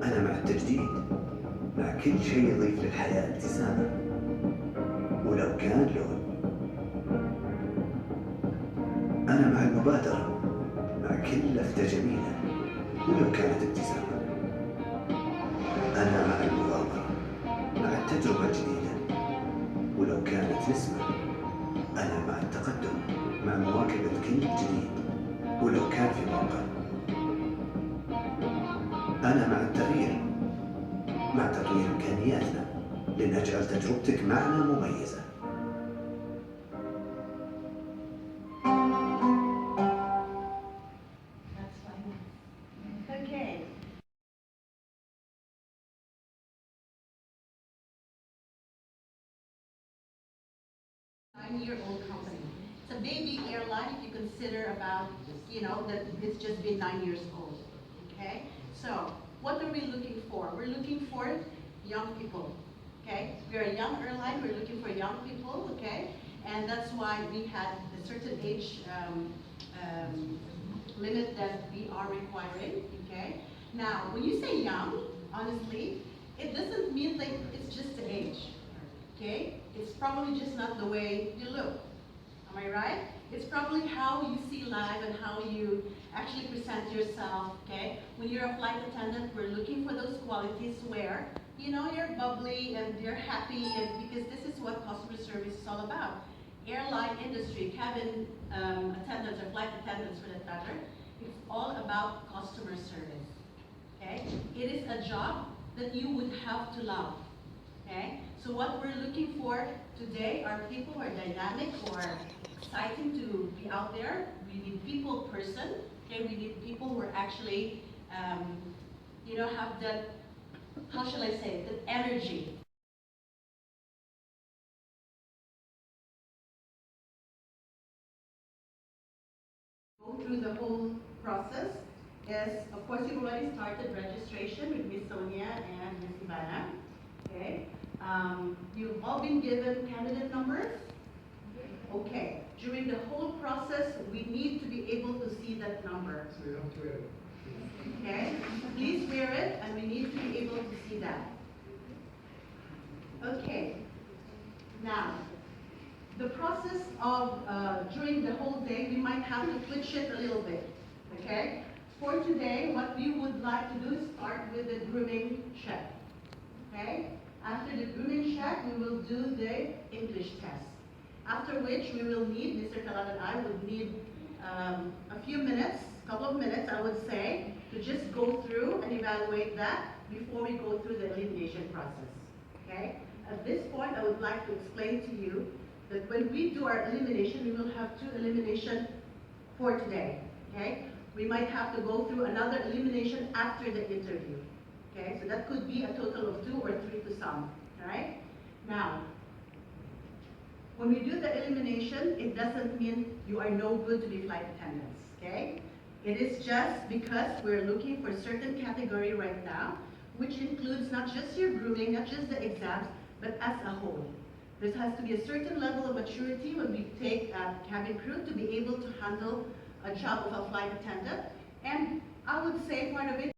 أنا مع التجديد، مع كل شيء يضيف للحياة ابتسامة، ولو كان لون. أنا مع المبادرة، مع كل لفتة جميلة ولو كانت ابتسامة. أنا مع المغامرة، مع التجربة الجديدة ولو كانت نسمة. أنا مع التقدم، مع مواكبة كل جديد ولو كان في موقع. أنا مع التغيير، مع تطوير إمكانياتنا لنجعل تجربتك معنا مميزة. Okay. Nine-year-old company. It's a baby airline if you consider about, that it's just been 9 years old. Okay? So, what are we looking for? We're looking for young people. Okay? We're a young airline, we're looking for young people, okay? And that's why we had a certain age limit that we are requiring, okay? Now, when you say young, honestly, it doesn't mean like it's just the age, okay? It's probably just not the way you look, am I right? It's probably how you see life and how you actually present yourself, okay? When you're a flight attendant, we're looking for those qualities where, you're bubbly and you're happy, and because this is what customer service is all about. Airline industry, cabin attendants or flight attendants for that matter, it's all about customer service, okay? It is a job that you would have to love, okay? So what we're looking for today are people who are dynamic, who are exciting to be out there. We need people person, okay? We need people who are actually, have that, how shall I say, that energy. Go through the whole process is, of course, you've already started registration with Miss Sonia and Miss Ivana, okay? You've all been given candidate numbers. Okay, during the whole process, we need to be able to see that number. So you have to wear it. Okay, please wear it, and we need to be able to see that. Okay, now, the process of, during the whole day, we might have to switch it a little bit, okay? For today, what we would like to do is start with the grooming check, okay? After the grooming check, we will do the English test. After which we will need, Mr. Talat and I would need a few minutes, a couple of minutes I would say, to just go through and evaluate that before we go through the elimination process, okay? At this point, I would like to explain to you that when we do our elimination, we will have 2 eliminations for today, okay? We might have to go through another elimination after the interview, okay? So that could be a total of 2 or 3 to some, right? Now, when we do the elimination, it doesn't mean you are no good to be flight attendants, okay? It is just because we're looking for a certain category right now, which includes not just your grooming, not just the exams, but as a whole. There has to be a certain level of maturity when we take a cabin crew to be able to handle a job of a flight attendant. And I would say part of it